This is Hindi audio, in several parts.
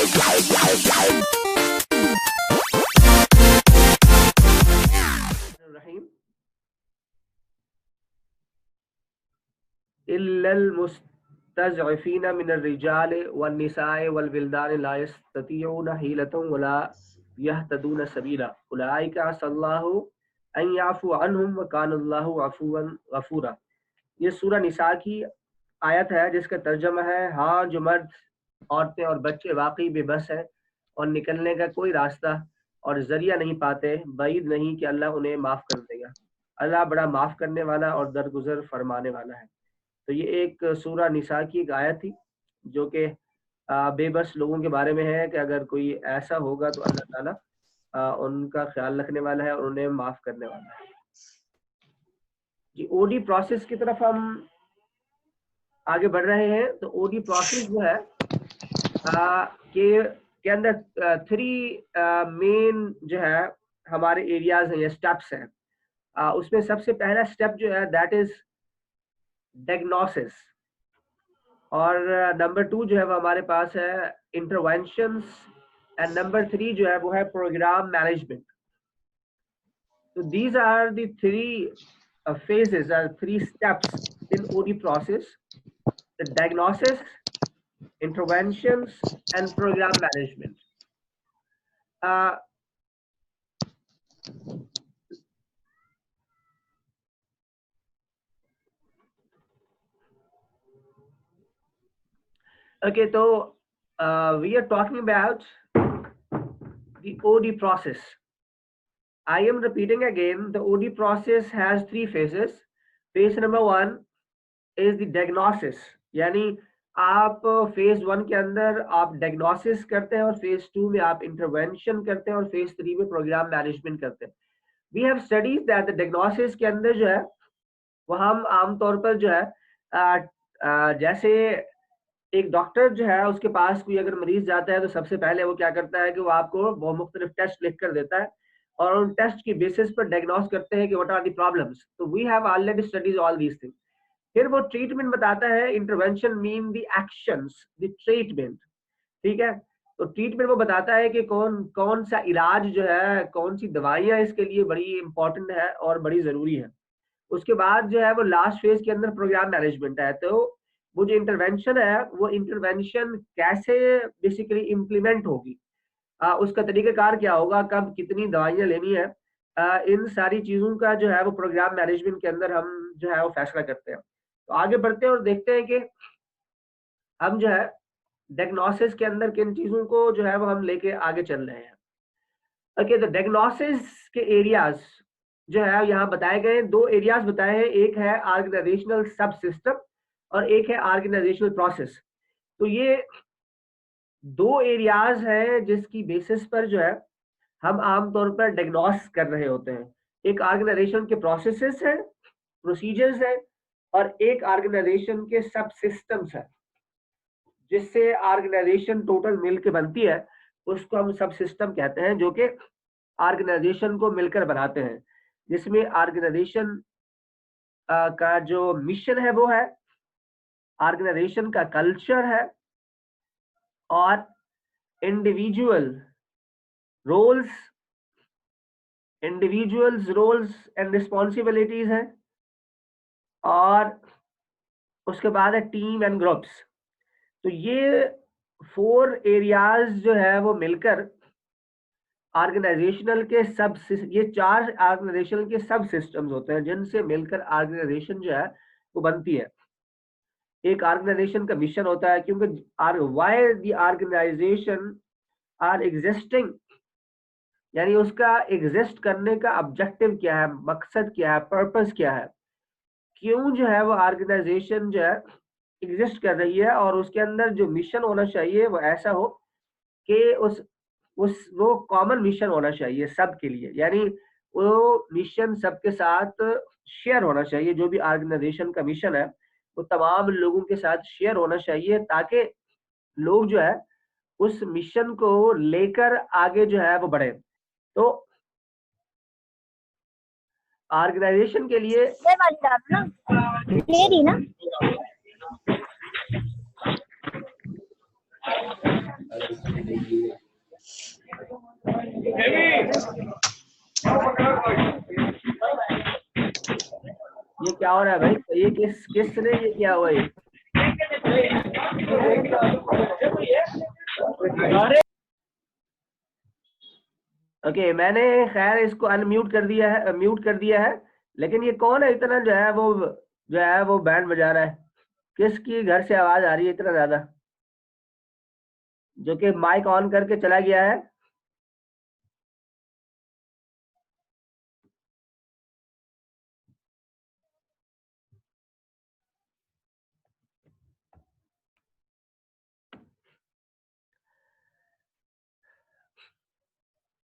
रहीम इल्लल मुस्तज़अफ़ीना मिनर रिजाल वन निसाए वल विल्दान ला यस्ततीऊना हीलतन वला यहतदूना सबीला उलाइका सल्लल्लाहु अन याफू अन्हुम व कानल्लाहु अफूवन गफूरा। ये सूरह निसा की आयत है जिसका तर्जमा है, हाँ जो मर्द, औरतें और बच्चे वाकई बेबस हैं और निकलने का कोई रास्ता और जरिया नहीं पाते, बईद नहीं कि अल्लाह उन्हें माफ कर देगा। अल्लाह बड़ा माफ करने वाला और दरगुजर फरमाने वाला है। तो ये एक सूरह निसा की एक आयत थी जो कि बेबस लोगों के बारे में है कि अगर कोई ऐसा होगा तो अल्लाह ताला उनका ख्याल रखने वाला है और उन्हें माफ करने वाला है। जी, ओडी प्रोसेस की तरफ हम आगे बढ़ रहे हैं। तो ओडी प्रोसेस जो है के अंदर 3 मेन जो है हमारे एरियाज हैं या स्टेप्स हैं। उसमें सबसे पहला स्टेप जो है दैट इज डायग्नोसिस, और नंबर 2 जो है वो हमारे पास है इंटरवेंशंस, एंड नंबर 3 जो है वो है प्रोग्राम मैनेजमेंट। तो these are the 3 phases or 3 steps in OD process: the diagnosis, interventions, and program management. Okay, so we are talking about the OD process. I am repeating again, the OD process has 3 phases. Phase number 1 is the diagnosis, यानी आप फेज 1 के अंदर आप डायग्नोसिस करते हैं और फेज 2 में आप इंटरवेंशन करते हैं और फेज 3 में प्रोग्राम मैनेजमेंट करते हैं। We have studies that the diagnosis के अंदर जो है वो हम आमतौर पर जो है जैसे एक डॉक्टर जो है उसके पास कोई अगर मरीज जाता है तो सबसे पहले वो क्या करता है कि वो आपको बहुत मुख्तलिफ टेस्ट लिख कर देता है और उन टेस्ट की बेसिस पर डायग्नोस करते हैं कि व्हाट आर द प्रॉब्लम्स। तो we have already studies all these things. फिर वो ट्रीटमेंट बताता है, intervention mean the actions, the treatment, ठीक है। तो ट्रीटमेंट वो बताता है कि कौन कौन सा इलाज जो है, कौन सी दवाइयाँ इसके लिए बड़ी इंपॉर्टेंट है और बड़ी जरूरी है। उसके बाद जो है वो लास्ट फेज के अंदर प्रोग्राम मैनेजमेंट है। तो वो जो इंटरवेंशन है वो इंटरवेंशन कैसे बेसिकली इम्प्लीमेंट होगी, उसका तरीकाकार क्या होगा, कब कितनी दवाइयाँ लेनी है, इन सारी चीजों का जो है वो प्रोग्राम मैनेजमेंट के अंदर हम जो है वो फैसला करते हैं। तो आगे बढ़ते हैं और देखते हैं कि हम जो है डायग्नोसिस के अंदर किन चीजों को जो है वो हम लेके आगे चल रहे हैं। ओके, तो डायग्नोसिस के एरियाज जो है यहाँ बताए गए, 2 एरियाज बताए हैं, एक है ऑर्गेनाइजेशनल सब सिस्टम और एक है ऑर्गेनाइजेशनल प्रोसेस। तो ये 2 एरियाज हैं जिसकी बेसिस पर जो है हम आमतौर पर डायग्नोस कर रहे होते हैं। एक ऑर्गेनाइजेशन के प्रोसेसेस हैं, प्रोसीजर्स हैं, और एक ऑर्गेनाइजेशन के सब सिस्टम्स हैं। जिससे ऑर्गेनाइजेशन टोटल मिल के बनती है उसको हम सब सिस्टम कहते हैं, जो कि ऑर्गेनाइजेशन को मिलकर बनाते हैं, जिसमें ऑर्गेनाइजेशन का जो मिशन है वो है, ऑर्गेनाइजेशन का कल्चर है, और रोल्स रोल्स एंड रिस्पॉन्सिबिलिटीज हैं, और उसके बाद है टीम एंड ग्रुप्स। तो ये 4 एरियाज जो है वो मिलकर ऑर्गेनाइजेशनल के ये 4 ऑर्गेनाइजेशन के सब सिस्टम्स होते हैं जिनसे मिलकर ऑर्गेनाइजेशन जो है वो बनती है। एक ऑर्गेनाइजेशन का मिशन होता है, क्योंकि why the organization are existing, यानी उसका एग्जिस्ट करने का ऑब्जेक्टिव क्या है, मकसद क्या है, पर्पस क्या है, क्यों जो है वो ऑर्गेनाइजेशन जो है एग्जिस्ट कर रही है, और उसके अंदर जो मिशन होना चाहिए वो ऐसा हो कि वो कॉमन मिशन होना चाहिए सबके लिए, यानी वो मिशन सबके साथ शेयर होना चाहिए। जो भी ऑर्गेनाइजेशन का मिशन है वो तमाम लोगों के साथ शेयर होना चाहिए, ताकि लोग जो है उस मिशन को लेकर आगे जो है वो बढ़े। तो ऑर्गेनाइजेशन के लिए ये क्या हो रहा है भाई? ये किसने ये क्या हुआ ये? ओके, मैंने खैर इसको अनम्यूट कर दिया है, म्यूट कर दिया है। लेकिन ये कौन है इतना जो है वो बैंड बजा रहा है? किसकी घर से आवाज आ रही है इतना ज्यादा, जो कि माइक ऑन करके चला गया है?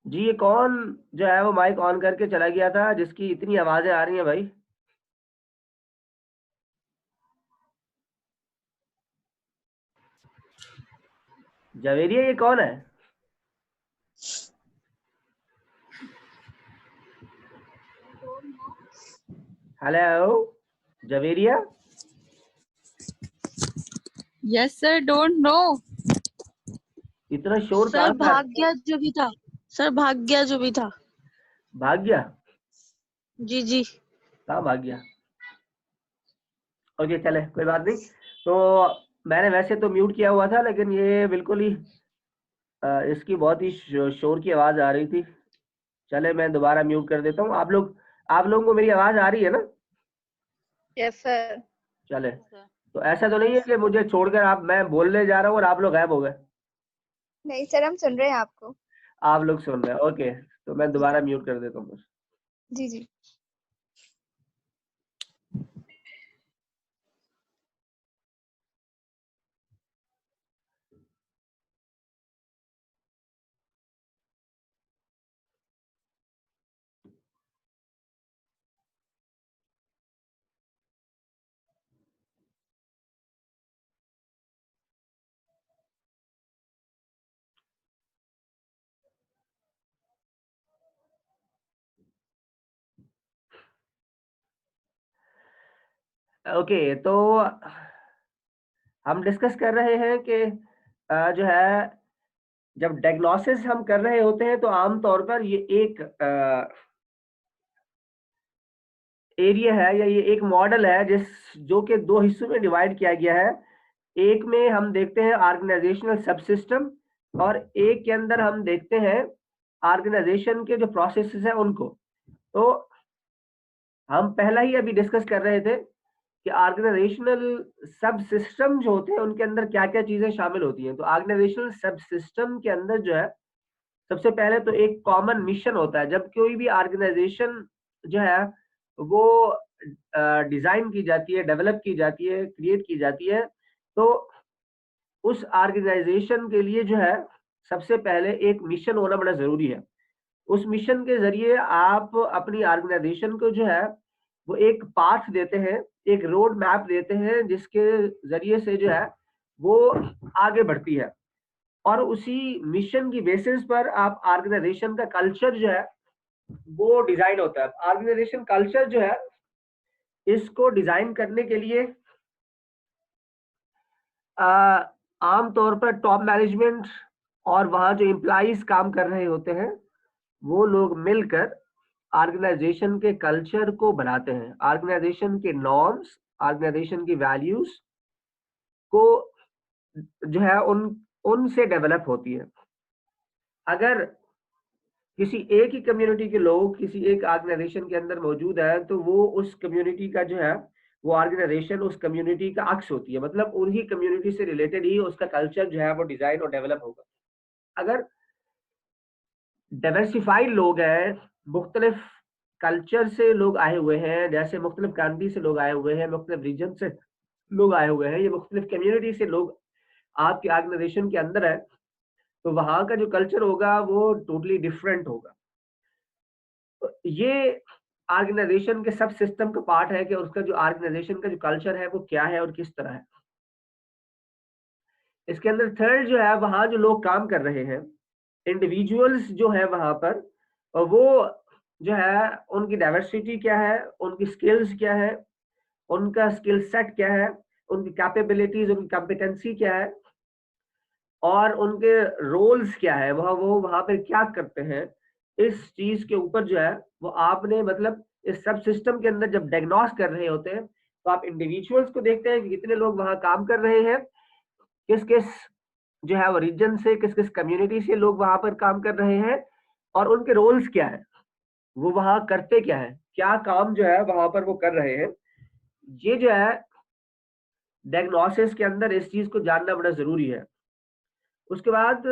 जी, ये कौन जो है वो माइक ऑन करके चला गया था, जिसकी इतनी आवाजें आ रही हैं भाई? जवेरिया, ये कौन है? Hello Javeria. Yes sir, don't know इतना शोर सर। कहाँ से भाग गया जो भी था सर, भाग गया जो भी था। भाग गया? जी जी। कहाँ भाग गया? ओके, चले, कोई बात नहीं। तो मैंने वैसे तो म्यूट किया हुआ था, लेकिन ये बिल्कुल ही इसकी बहुत ही शोर की आवाज आ रही थी। चले, मैं दोबारा म्यूट कर देता हूँ। आप लोगों को मेरी आवाज आ रही है ना? Yes sir. चले, तो ऐसा तो नहीं है कि मुझे छोड़कर मैं बोलने जा रहा हूँ और आप लोग गायब हो गए? नहीं सर, हम सुन रहे हैं आपको। आप लोग सुन रहे हैं? ओके, तो मैं दोबारा म्यूट कर देता हूँ। जी जी। ओके, तो हम डिस्कस कर रहे हैं कि जो है, जब डायग्नोसिस हम कर रहे होते हैं तो आमतौर पर ये एक एरिया है, या ये एक मॉडल है जो कि दो हिस्सों में डिवाइड किया गया है। एक में हम देखते हैं ऑर्गेनाइजेशनल सब सिस्टम, और एक के अंदर हम देखते हैं ऑर्गेनाइजेशन के जो प्रोसेसेस हैं उनको। तो हम पहला ही अभी डिस्कस कर रहे थे कि ऑर्गेनाइजेशनल सब सिस्टम जो होते हैं उनके अंदर क्या क्या चीजें शामिल होती हैं। तो ऑर्गेनाइजेशनल सब सिस्टम के अंदर जो है, सबसे पहले तो एक कॉमन मिशन होता है। जब कोई भी ऑर्गेनाइजेशन जो है वो डिजाइन की जाती है, डेवलप की जाती है, क्रिएट की जाती है, तो उस ऑर्गेनाइजेशन के लिए जो है सबसे पहले एक मिशन होना बड़ा जरूरी है। उस मिशन के जरिए आप अपनी ऑर्गेनाइजेशन को जो है वो एक पाथ देते हैं, एक रोड मैप देते हैं, जिसके जरिए से जो है वो आगे बढ़ती है। और उसी मिशन की बेसिस पर आप ऑर्गेनाइजेशन का कल्चर जो है वो डिजाइन होता है। ऑर्गेनाइजेशन कल्चर जो है, इसको डिजाइन करने के लिए आमतौर पर टॉप मैनेजमेंट और वहाँ जो एम्प्लॉइज काम कर रहे होते हैं, वो लोग मिलकर ऑर्गेनाइजेशन के कल्चर को बनाते हैं। ऑर्गेनाइजेशन के नॉर्म्स, ऑर्गेनाइजेशन की वैल्यूज को जो है उनसे डेवलप होती है। अगर किसी एक ही कम्युनिटी के लोग किसी एक ऑर्गेनाइजेशन के अंदर मौजूद है, तो वो उस कम्युनिटी का जो है वो ऑर्गेनाइजेशन उस कम्युनिटी का अक्स होती है। मतलब उन्हीं कम्युनिटी से रिलेटेड ही उसका कल्चर जो है वो डिजाइन और डेवलप होगा। अगर डाइवर्सिफाइड लोग हैं, मुख्तलिफ कल्चर से लोग आए हुए हैं, जैसे मुख्तलिफ कंट्री से लोग आए हुए हैं, मुख्तलिफ रीजन से लोग आए हुए हैं, ये मुख्तलिफ कम्युनिटी से लोग आपके ऑर्गेनाइजेशन के अंदर है, तो वहाँ का जो कल्चर होगा वो टोटली डिफरेंट होगा। तो ये ऑर्गेनाइजेशन के सब सिस्टम का पार्ट है कि उसका जो ऑर्गेनाइजेशन का जो कल्चर है वो क्या है और किस तरह है। इसके अंदर थर्ड जो है, वहाँ जो लोग काम कर रहे हैं, इंडिविजुअल्स जो है वहाँ पर, और वो जो है उनकी डाइवर्सिटी क्या है, उनकी स्किल्स क्या है, उनका स्किल सेट क्या है, उनकी कैपेबिलिटीज, उनकी कॉम्पिटेंसी क्या है, और उनके रोल्स क्या है, वो वहां पर क्या करते हैं, इस चीज के ऊपर जो है वो आपने मतलब इस सब सिस्टम के अंदर जब डायग्नोस कर रहे होते हैं तो आप इंडिविजुअल्स को देखते हैं कि कितने लोग वहां काम कर रहे हैं, किस किस जो है वो रीजन से, किस किस कम्युनिटी से लोग वहां पर काम कर रहे हैं, और उनके रोल्स क्या है, वो वहां करते क्या है, क्या काम जो है वहां पर वो कर रहे हैं। ये जो है डायग्नोसिस के अंदर इस चीज को जानना बड़ा जरूरी है। उसके बाद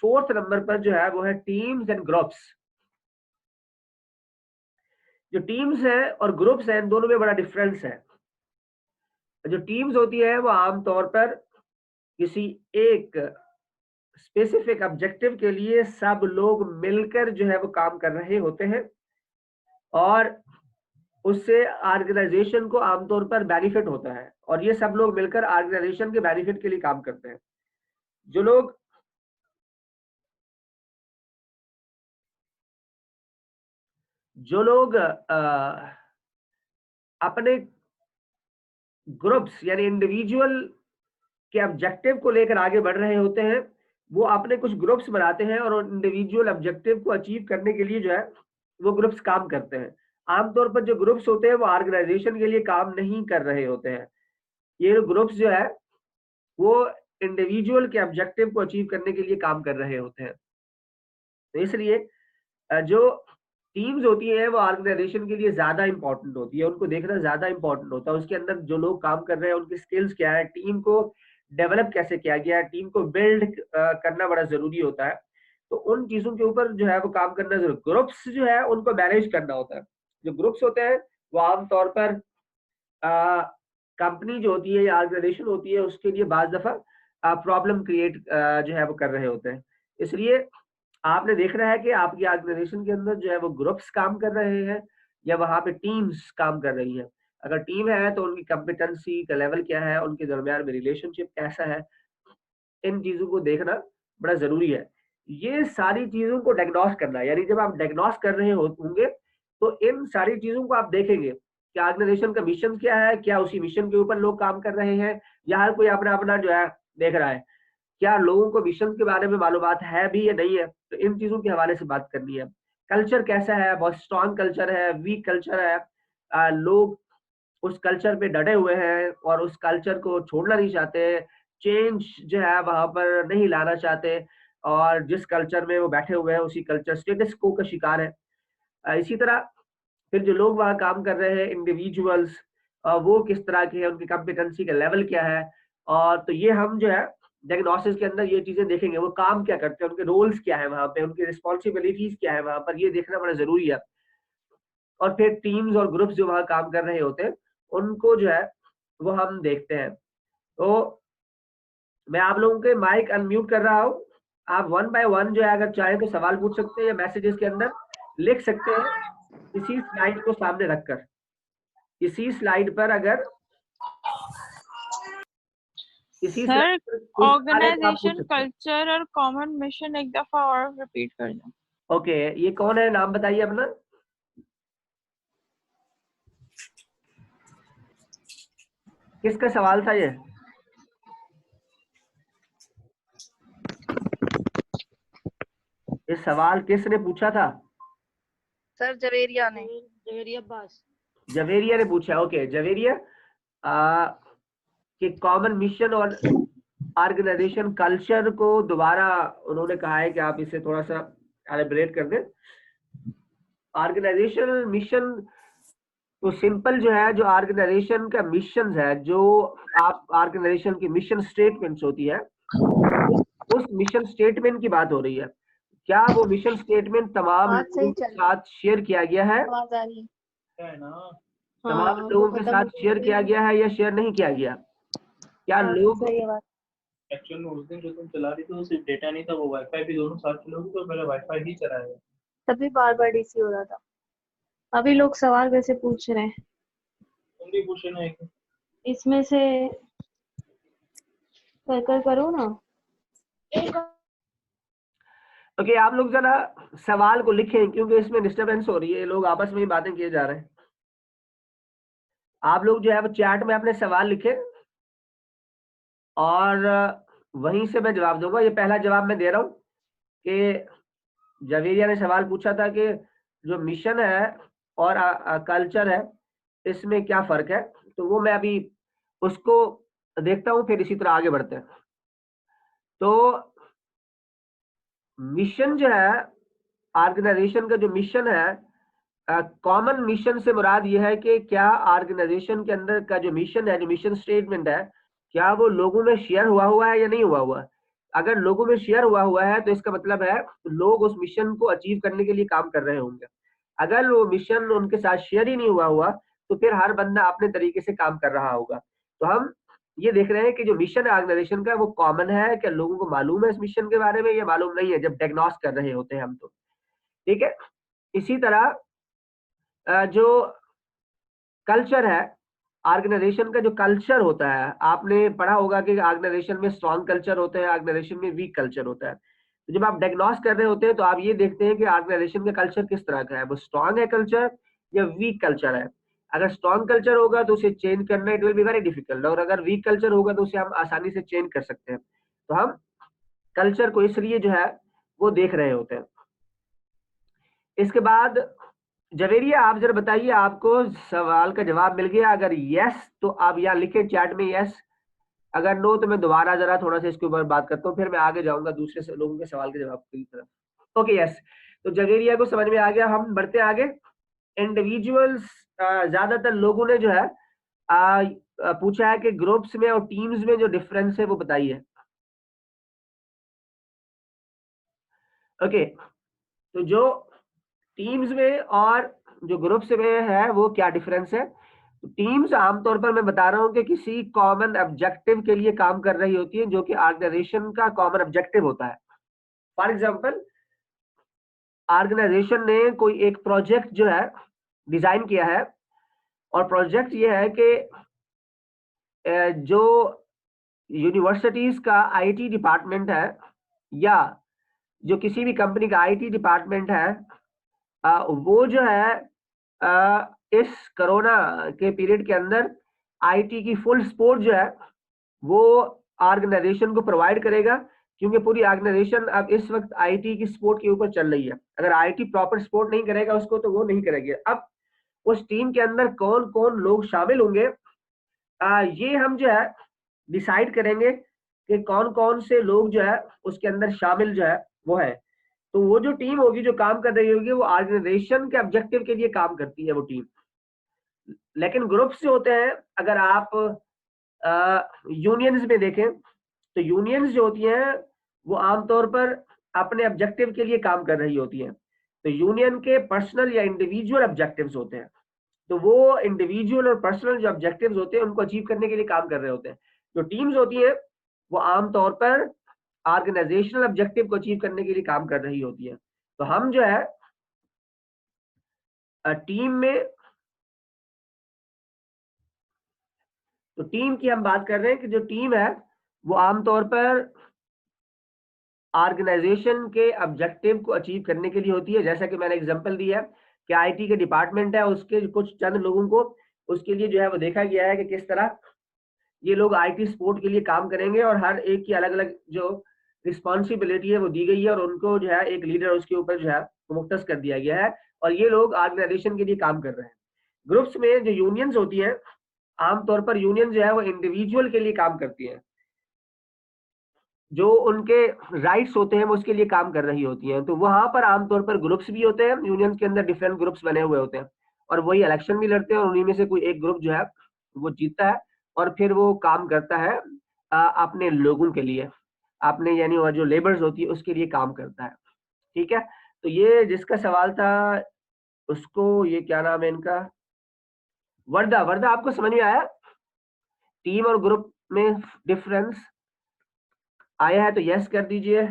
फोर्थ नंबर पर जो है वो है टीम्स एंड ग्रुप्स। जो टीम्स है और ग्रुप्स हैं, इन दोनों में बड़ा डिफरेंस है। जो टीम्स होती है वो आमतौर पर किसी एक स्पेसिफिक ऑब्जेक्टिव के लिए सब लोग मिलकर जो है वो काम कर रहे होते हैं, और उससे ऑर्गेनाइजेशन को आमतौर पर बेनिफिट होता है, और ये सब लोग मिलकर ऑर्गेनाइजेशन के बेनिफिट के लिए काम करते हैं। जो लोग अपने ग्रुप्स यानी इंडिविजुअल के ऑब्जेक्टिव को लेकर आगे बढ़ रहे होते हैं, वो अपने कुछ ग्रुप्स बनाते हैं और इंडिविजुअल ऑब्जेक्टिव को अचीव करने के लिए जो है वो ग्रुप्स काम करते हैं। आमतौर पर जो ग्रुप्स होते हैं वो ऑर्गेनाइजेशन के लिए काम नहीं कर रहे होते हैं। ये ग्रुप्स जो है वो इंडिविजुअल के ऑब्जेक्टिव को अचीव करने के लिए काम कर रहे होते हैं। तो इसलिए जो टीम्स होती है वो ऑर्गेनाइजेशन के लिए ज्यादा इंपॉर्टेंट होती है, उनको देखना ज्यादा इंपॉर्टेंट होता है। उसके अंदर जो लोग काम कर रहे हैं उनकी स्किल्स क्या है, टीम को डेवलप कैसे किया गया है, टीम को बिल्ड करना बड़ा जरूरी होता है। तो उन चीजों के ऊपर जो है वो काम करना जरूरी। ग्रुप्स जो है उनको मैनेज करना होता है। जो ग्रुप्स होते हैं वो आमतौर पर कंपनी जो होती है या ऑर्गेनाइजेशन होती है उसके लिए बाज दफा प्रॉब्लम क्रिएट जो है वो कर रहे होते हैं। इसलिए आपने देखना है कि आपकी ऑर्गेनाइजेशन के अंदर जो है वो ग्रुप्स काम कर रहे हैं या वहां पे टीम्स काम कर रही है। अगर टीम है तो उनकी कॉम्पिटेंसी का लेवल क्या है, उनके दरमियान में रिलेशनशिप कैसा है, इन चीजों को देखना बड़ा जरूरी है। ये सारी चीजों को डायग्नोस करना, यानी जब आप डायग्नोस कर रहे होंगे तो इन सारी चीजों को आप देखेंगे कि ऑर्गेनाइजेशन का मिशन क्या है, क्या उसी मिशन के ऊपर लोग काम कर रहे हैं, या हर कोई अपना अपना जो है देख रहा है, क्या लोगों को मिशन के बारे में मालूमात है भी या नहीं है। तो इन चीजों के हवाले से बात करनी है। कल्चर कैसा है, बहुत स्ट्रॉन्ग कल्चर है, वीक कल्चर है, लोग उस कल्चर पे डटे हुए हैं और उस कल्चर को छोड़ना नहीं चाहते, चेंज जो है वहां पर नहीं लाना चाहते, और जिस कल्चर में वो बैठे हुए हैं उसी कल्चर स्टेटस को का शिकार है। इसी तरह फिर जो लोग वहाँ काम कर रहे हैं इंडिविजुअल्स, वो किस तरह के हैं, उनकी कॉम्पिटेंसी का लेवल क्या है। और तो ये हम जो है डायग्नोसिस के अंदर ये चीजें देखेंगे, वो काम क्या करते हैं, उनके रोल्स क्या है वहाँ पे, उनकी रिस्पॉन्सिबिलिटीज क्या है वहाँ पर, ये देखना बड़ा जरूरी है। और फिर टीम्स और ग्रुप्स जो वहाँ काम कर रहे होते हैं उनको जो है वो हम देखते हैं। तो मैं आप लोगों के माइक अनम्यूट कर रहा हूँ, आप वन बाय वन जो है अगर चाहे तो सवाल पूछ सकते हैं या मैसेजेस के अंदर लिख सकते हैं, इसी स्लाइड को सामने रखकर। इसी स्लाइड पर अगर इसी सर स्लाइड पर कुछ आ रहे तो आप पूछ ऑर्गेनाइजेशन सकते हैं। कल्चर और कॉमन मिशन एक दफा और रिपीट कर दो। ओके, ये कौन है, नाम बताइए अपना। किसका सवाल था ये? ये सवाल किसने पूछा था? सर जवेरिया ने। जवेरिया बास। जवेरिया ने पूछा। ओके जवेरिया, कि कॉमन मिशन और ऑर्गेनाइजेशन कल्चर को दोबारा उन्होंने कहा है कि आप इसे थोड़ा सा एलिब्रेट कर दें। ऑर्गेनाइजेशनल मिशन तो सिंपल जो है, जो ऑर्गेनाइजेशन का मिशन है, जो आप ऑर्गेनाइजेशन की मिशन स्टेटमेंट्स होती है, उस मिशन स्टेटमेंट की बात हो रही है। क्या वो मिशन स्टेटमेंट तमाम बात लोगों सही के चल रही साथ शेयर किया गया है? आवाज आ रही है ना। तमाम हाँ वो लोगों के पता साथ मुझे शेयर किया गया है या शेयर नहीं किया गया? क्या हाँ लोग सही है बात। एक्चुअल में उस दिन जो तुम चला रही थी वो सिर्फ डेटा नहीं था, वो वाईफाई भी दोनों साथ चलोगी तो मेरा वाईफाई ही चलाएगा। तभी बार बार डीसी हो रहा था। अभी लोग सवाल वैसे पूछ रहे हैं, तुम भी पूछे ना एक। इसमें से कर करो ना। ओके, आप लोग जरा सवाल को लिखें क्योंकि इसमें डिस्टरबेंस हो रही है, लोग आपस में ही बातें किए जा रहे हैं। आप लोग जो है वो चैट में अपने सवाल लिखें और वहीं से मैं जवाब दूंगा। ये पहला जवाब मैं दे रहा हूँ कि जवेरिया ने सवाल पूछा था कि जो मिशन है और कल्चर है इसमें क्या फर्क है, तो वो मैं अभी उसको देखता हूँ, फिर इसी तरह आगे बढ़ते हैं। तो मिशन जो है, ऑर्गेनाइजेशन का जो मिशन है, कॉमन मिशन से मुराद ये है कि क्या ऑर्गेनाइजेशन के अंदर का जो मिशन है, जो मिशन स्टेटमेंट है, क्या वो लोगों में शेयर हुआ हुआ है या नहीं हुआ हुआ है। अगर लोगों में शेयर हुआ हुआ है तो इसका मतलब है लोग उस मिशन को अचीव करने के लिए काम कर रहे होंगे। अगर वो मिशन उनके साथ शेयर ही नहीं हुआ हुआ तो फिर हर बंदा अपने तरीके से काम कर रहा होगा। तो हम ये देख रहे हैं कि जो मिशन है ऑर्गेनाइजेशन का वो कॉमन है, क्या लोगों को मालूम है इस मिशन के बारे में, ये मालूम नहीं है जब डायग्नोस कर रहे होते हैं हम। तो ठीक है। इसी तरह जो कल्चर है, ऑर्गेनाइजेशन का जो कल्चर होता है, आपने पढ़ा होगा कि ऑर्गेनाइजेशन में स्ट्रॉन्ग कल्चर होता है, ऑर्गेनाइजेशन में वीक कल्चर होता है। तो जब आप डायग्नोस कर रहे होते हैं तो आप ये देखते हैं कि ऑर्गेनाइजेशन का कल्चर किस तरह का है, वो स्ट्रॉन्ग है कल्चर या वीक कल्चर है। अगर स्ट्रॉन्ग कल्चर होगा तो उसे चेंज करना it will be very difficult, और अगर वीक कल्चर होगा तो उसे हम आसानी से चेंज कर सकते हैं। तो हम कल्चर को इसलिए जो है वो देख रहे होते हैं। इसके बाद जवेरिया आप जरा बताइए, आपको सवाल का जवाब मिल गया? अगर यस तो आप यहाँ लिखे चैट में यस, अगर नो तो मैं दोबारा जरा थोड़ा सा इसके ऊपर बात करता हूँ, फिर मैं आगे जाऊंगा दूसरे लोगों के सवाल के जवाब की तरफ। ओके यस, तो जवेरिया को समझ में आ गया। हम बढ़ते हैं आगे। इंडिविजुअल्स, ज्यादातर लोगों ने जो है पूछा है कि ग्रुप्स में और टीम्स में जो डिफरेंस है वो बताइए। ओके, तो जो टीम्स में और जो ग्रुप्स में है वो क्या डिफरेंस है। टीम्स आमतौर पर मैं बता रहा हूं कि किसी कॉमन ऑब्जेक्टिव के लिए काम कर रही होती है, जो कि ऑर्गेनाइजेशन का कॉमन ऑब्जेक्टिव होता है। फॉर एग्जांपल, ऑर्गेनाइजेशन ने कोई एक प्रोजेक्ट जो है डिजाइन किया है, और प्रोजेक्ट ये है कि जो यूनिवर्सिटीज का आईटी डिपार्टमेंट है या जो किसी भी कंपनी का आईटी डिपार्टमेंट है, वो जो है इस कोरोना के पीरियड के अंदर आईटी की फुल सपोर्ट जो है वो ऑर्गेनाइजेशन को प्रोवाइड करेगा, क्योंकि पूरी ऑर्गेनाइजेशन अब इस वक्त आईटी की सपोर्ट के ऊपर चल रही है। अगर आईटी प्रॉपर सपोर्ट नहीं करेगा उसको तो वो नहीं करेगी। अब उस टीम के अंदर कौन कौन लोग शामिल होंगे, ये हम जो है डिसाइड करेंगे कि कौन कौन से लोग जो है उसके अंदर शामिल जो है वो है। तो वो जो टीम होगी जो काम कर रही होगी वो ऑर्गेनाइजेशन के ऑब्जेक्टिव के लिए काम करती है वो टीम। लेकिन ग्रुप्स जो होते हैं, अगर आप यूनियंस में देखें तो यूनियंस जो होती हैं वो आमतौर पर अपने ऑब्जेक्टिव के लिए काम कर रही होती हैं। तो यूनियन के पर्सनल या इंडिविजुअल ऑब्जेक्टिव्स होते हैं, तो वो इंडिविजुअल और पर्सनल जो ऑब्जेक्टिव्स होते हैं उनको अचीव करने के लिए काम कर रहे होते हैं। जो टीम्स होती हैं वो आमतौर पर ऑर्गेनाइजेशनल ऑब्जेक्टिव को अचीव करने के लिए काम कर रही होती है। तो हम जो है टीम में, तो टीम की हम बात कर रहे हैं कि जो टीम है वो आमतौर पर ऑर्गेनाइजेशन के ऑब्जेक्टिव को अचीव करने के लिए होती है। जैसा कि मैंने एग्जांपल दिया है कि आईटी के डिपार्टमेंट है, उसके कुछ चंद लोगों को उसके लिए जो है वो देखा गया है कि किस तरह ये लोग आईटी सपोर्ट के लिए काम करेंगे, और हर एक की अलग अलग जो रिस्पॉन्सिबिलिटी है वो दी गई है, और उनको जो है एक लीडर उसके ऊपर जो है वो मुख्तस कर दिया गया है, और ये लोग ऑर्गेनाइजेशन के लिए काम कर रहे हैं। ग्रुप्स में जो यूनियंस होती है, आमतौर पर यूनियन जो है वो इंडिविजुअल के लिए काम करती है, जो उनके राइट्स होते हैं वो उसके लिए काम कर रही होती हैं। तो वहां पर आमतौर पर ग्रुप्स भी होते हैं, यूनियंस के अंदर डिफरेंट ग्रुप्स बने हुए होते हैं, और वही इलेक्शन भी लड़ते हैं, और उन्हीं में से कोई एक ग्रुप जो है वो जीतता है, और फिर वो काम करता है अपने लोगों के लिए, अपने यानी वो जो लेबर्स होती है उसके लिए काम करता है। ठीक है। तो ये जिसका सवाल था उसको, ये क्या नाम है इनका, वर्दा, वर्दा आपको समझ में आया टीम और ग्रुप में डिफरेंस आया है तो यस कर दीजिए।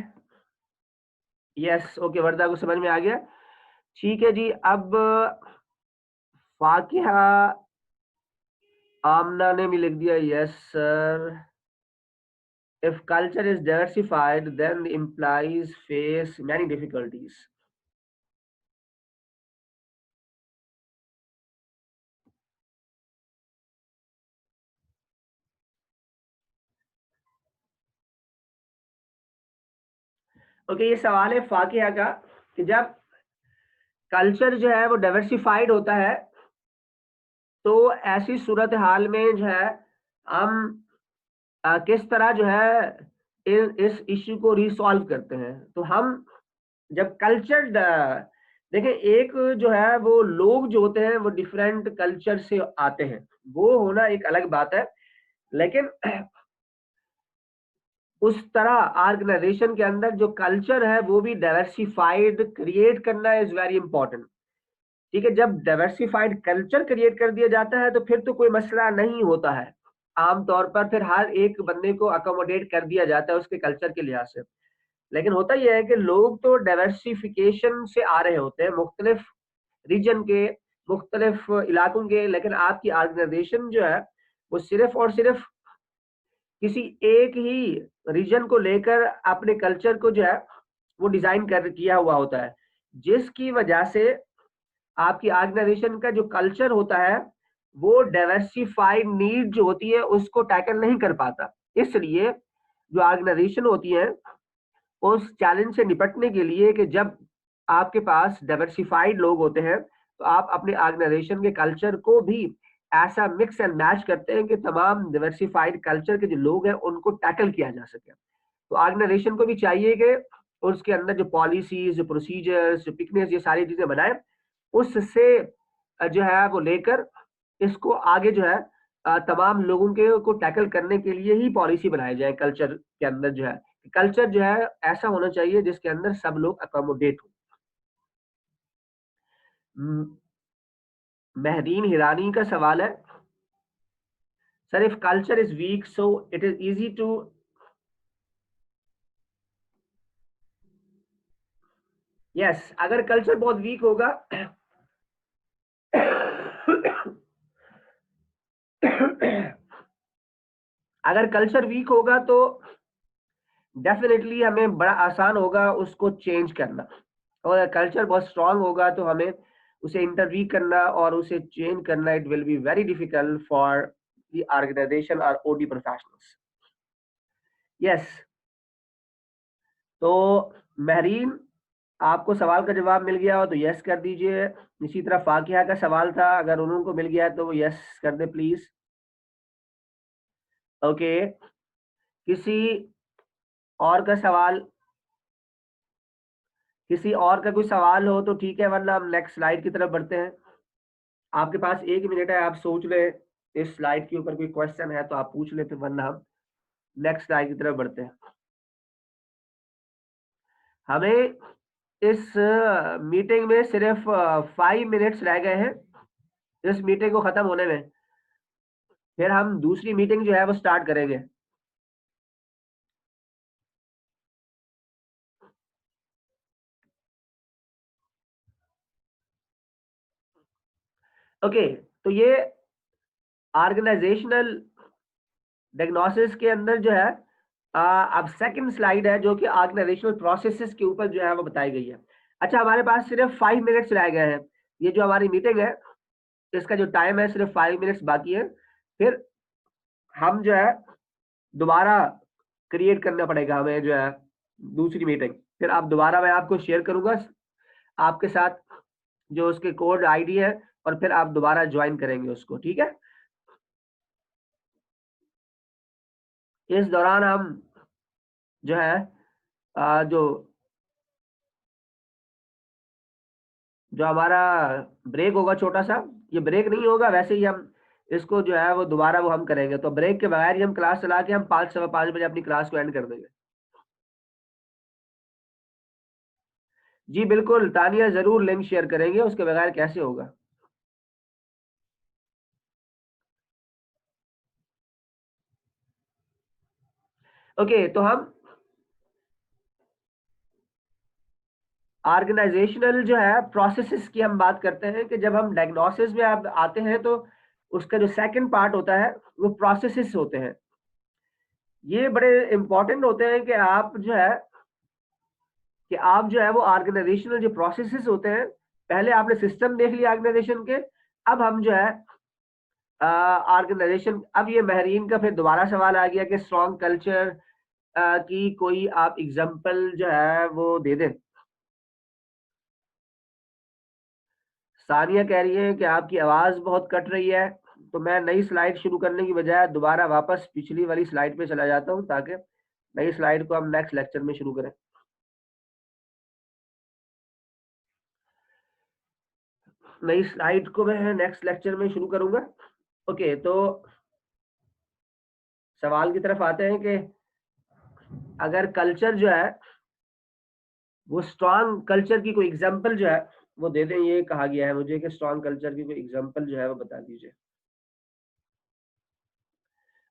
यस, ओके, वर्दा को समझ में आ गया। ठीक है जी। अब फाकिहा आमना ने भी लिख दिया yes sir. If culture is diversified then employees face many difficulties. Okay, ये सवाल है फाकिया का कि जब कल्चर जो है वो डाइवर्सिफाइड होता है तो ऐसी सूरत हाल में जो है हम किस तरह जो है इस इश्यू को रिसॉल्व करते हैं। तो हम जब कल्चर देखिए, एक जो है वो लोग जो होते हैं वो डिफरेंट कल्चर से आते हैं, वो होना एक अलग बात है, लेकिन उस तरह ऑर्गेनाइजेशन के अंदर जो कल्चर है वो भी डाइवर्सिफाइड क्रिएट करना इज वेरी इंपॉर्टेंट। ठीक है, जब डाइवर्सिफाइड कल्चर क्रिएट कर दिया जाता है तो फिर तो कोई मसला नहीं होता है, आमतौर पर फिर हर एक बंदे को अकोमोडेट कर दिया जाता है उसके कल्चर के लिहाज से। लेकिन होता यह है कि लोग तो डाइवर्सिफिकेशन से आ रहे होते हैं, मुख्तलिफ रीजन के, मुख्तलिफ इलाकों के, लेकिन आपकी ऑर्गेनाइजेशन जो है वो सिर्फ और सिर्फ किसी एक ही रीजन को लेकर अपने कल्चर को जो है वो डिजाइन कर किया हुआ होता है, जिसकी वजह से आपकी ऑर्गेनाइजेशन का जो कल्चर होता है वो डाइवर्सिफाइड नीड जो होती है उसको टैकल नहीं कर पाता। इसलिए जो ऑर्गेनाइजेशन होती है उस चैलेंज से निपटने के लिए कि जब आपके पास डाइवर्सिफाइड लोग होते हैं तो आप अपने ऑर्गेनाइजेशन के कल्चर को भी ऐसा मिक्स एंड मैच करते हैं कि तमाम डाइवर्सिफाइड कल्चर के जो लोग हैं उनको टैकल किया जा सके। तो ऑर्गेनाइजेशन को भी चाहिए कि उसके अंदर जो पॉलिसीज, जो प्रोसीजर्स, जो पिकनिक, ये सारी चीजें बनाए, उससे जो है वो लेकर इसको आगे जो है तमाम लोगों के को टैकल करने के लिए ही पॉलिसी बनाई जाए। कल्चर के अंदर जो है, कल्चर जो है ऐसा होना चाहिए जिसके अंदर सब लोग अकोमोडेट हो। महरीन हिरानी का सवाल है, sir if culture is weak so it is easy to, yes, अगर कल्चर बहुत वीक होगा अगर कल्चर वीक होगा तो डेफिनेटली हमें बड़ा आसान होगा उसको चेंज करना, और कल्चर बहुत स्ट्रांग होगा तो हमें उसे इंटरव्यू करना और उसे चेंज करना, it will be very difficult for the organization और ओडी प्रोफेशनल्स। यस, तो महरीन, आपको सवाल का जवाब मिल गया हो तो यस कर दीजिए। इसी तरह फाकिया का सवाल था, अगर उनको मिल गया है तो वो यस कर दे प्लीज। ओके, किसी और का सवाल, किसी और का कोई सवाल हो तो ठीक है, वरना हम नेक्स्ट स्लाइड की तरफ बढ़ते हैं। आपके पास 1 मिनट है, आप सोच ले इस स्लाइड के ऊपर कोई क्वेश्चन है तो आप पूछ ले, फिर वरना हम नेक्स्ट स्लाइड की तरफ बढ़ते हैं। हमें इस मीटिंग में सिर्फ 5 मिनट्स रह गए हैं इस मीटिंग को खत्म होने में, फिर हम दूसरी मीटिंग जो है वो स्टार्ट करेंगे। ओके, तो ये ऑर्गेनाइजेशनल डायग्नोसिस के अंदर जो है अब सेकंड स्लाइड है जो कि ऑर्गेनाइजेशनल प्रोसेसेस के ऊपर जो है वो बताई गई है। अच्छा, हमारे पास सिर्फ 5 मिनट्स रह गए हैं, ये जो हमारी मीटिंग है इसका जो टाइम है सिर्फ 5 मिनट्स बाकी है, फिर हम जो है दोबारा क्रिएट करना पड़ेगा हमें जो है दूसरी मीटिंग, फिर आप दोबारा, मैं आपको शेयर करूंगा आपके साथ जो उसके कोड आईडी है, और फिर आप दोबारा ज्वाइन करेंगे उसको, ठीक है। इस दौरान हम जो है जो जो हमारा ब्रेक होगा छोटा सा, ये ब्रेक नहीं होगा, वैसे ही हम इसको जो है वो दोबारा वो हम करेंगे, तो ब्रेक के बगैर ही हम क्लास चला के हम 5:15 बजे अपनी क्लास को एंड कर देंगे। जी बिल्कुल, तानिया जरूर लिंक शेयर करेंगे, उसके बगैर कैसे होगा। ओके, तो हम ऑर्गेनाइजेशनल जो है प्रोसेसेस की हम बात करते हैं कि जब हम डायग्नोसिस में आप आते हैं तो उसका जो सेकंड पार्ट होता है वो प्रोसेसेस होते हैं। ये बड़े इंपॉर्टेंट होते हैं कि आप जो है वो ऑर्गेनाइजेशनल जो प्रोसेसेस होते हैं, पहले आपने सिस्टम देख लिया ऑर्गेनाइजेशन के, अब हम जो है ऑर्गेनाइजेशन, अब ये महरीन का फिर दोबारा सवाल आ गया कि स्ट्रॉन्ग कल्चर कि कोई आप एग्जांपल जो है वो दे दें। सानिया कह रही है कि आपकी आवाज बहुत कट रही है, तो मैं नई स्लाइड शुरू करने की बजाय दोबारा वापस पिछली वाली स्लाइड पे चला जाता हूँ, ताकि नई स्लाइड को हम नेक्स्ट लेक्चर में शुरू करें। नई स्लाइड को मैं नेक्स्ट लेक्चर में शुरू करूंगा। ओके, तो सवाल की तरफ आते हैं कि अगर कल्चर जो है वो स्ट्रॉन्ग कल्चर की कोई एग्जांपल जो है वो दे दें। ये कहा गया है मुझे कि स्ट्रॉन्ग कल्चर की कोई एग्जांपल जो है वो बता दीजिए।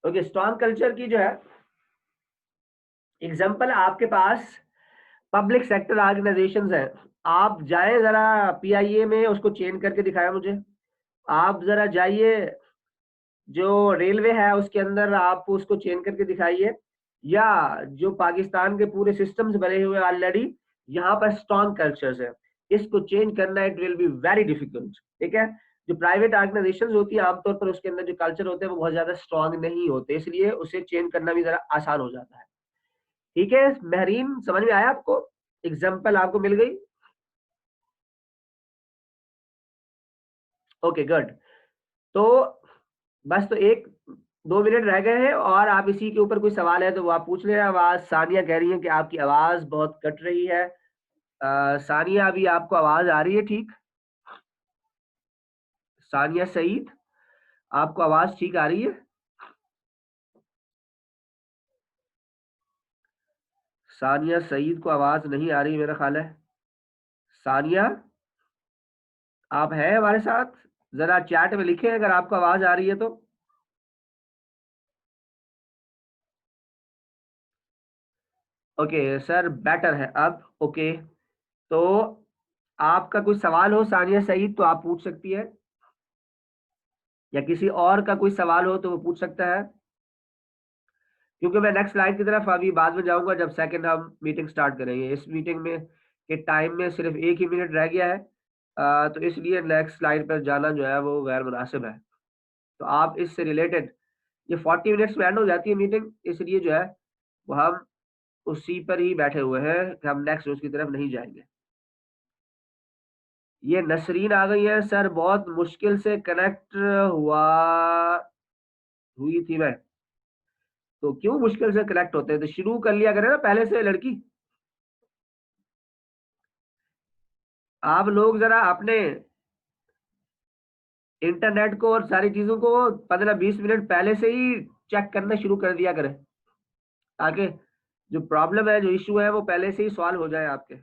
ओके, स्ट्रॉन्ग कल्चर की जो है एग्जांपल आपके पास पब्लिक सेक्टर ऑर्गेनाइजेशंस हैं। आप जाएं जरा पीआईए में, उसको चेंज करके दिखाया मुझे। आप जरा जाइए जो रेलवे है उसके अंदर, आप उसको चेंज करके दिखाइए। या जो पाकिस्तान के पूरे सिस्टम्स बने हुए ऑलरेडी, यहाँ पर स्ट्रॉन्ग कल्चर्स है, इसको चेंज करना it will be very difficult. ठीक है, जो प्राइवेट ऑर्गेनाइजेशंस होती है आमतौर पर उसके अंदर जो कल्चर होते हैं वो बहुत ज्यादा स्ट्रॉन्ग नहीं होते, इसलिए उसे चेंज करना भी जरा आसान हो जाता है। ठीक है महरीन, समझ में आया आपको? एग्जाम्पल आपको मिल गई? Okay good. तो बस तो 1-2 मिनट रह गए हैं और आप इसी के ऊपर कोई सवाल है तो वो आप पूछ लें। आवाज सानिया कह रही है कि आपकी आवाज बहुत कट रही है। सानिया, अभी आपको आवाज आ रही है ठीक? सानिया सईद, आपको आवाज ठीक आ रही है? सानिया सईद को आवाज नहीं आ रही मेरा ख्याल है। सानिया, आप हैं हमारे साथ? जरा चैट में लिखें अगर आपको आवाज आ रही है तो। ओके सर, बेटर है अब। ओके, तो आपका कोई सवाल हो सानिया सईद तो आप पूछ सकती है, या किसी और का कोई सवाल हो तो वो पूछ सकता है, क्योंकि मैं नेक्स्ट स्लाइड की तरफ अभी बाद में जाऊंगा जब सेकंड हम मीटिंग स्टार्ट करेंगे। इस मीटिंग में के टाइम में सिर्फ 1 ही मिनट रह गया है, तो इसलिए नेक्स्ट स्लाइड पर जाना जो है वो गैर मुनासिब है। तो आप इससे रिलेटेड, ये 40 मिनट्स में एंड हो जाती है मीटिंग, इसलिए जो है वो हम उसी पर ही बैठे हुए हैं कि हम नेक्स्ट उसकी तरफ नहीं जाएंगे। ये नसरीन आ गई है। सर बहुत मुश्किल से कनेक्ट हुआ हुई थी मैं। तो क्यों मुश्किल से कनेक्ट होते हैं? तो शुरू कर लिया करें ना पहले से लड़की। आप लोग जरा अपने इंटरनेट को और सारी चीजों को 15-20 मिनट पहले से ही चेक करना शुरू कर दिया करें, ताकि जो प्रॉब्लम है, जो इशू है, वो पहले से ही सॉल्व हो जाए आपके।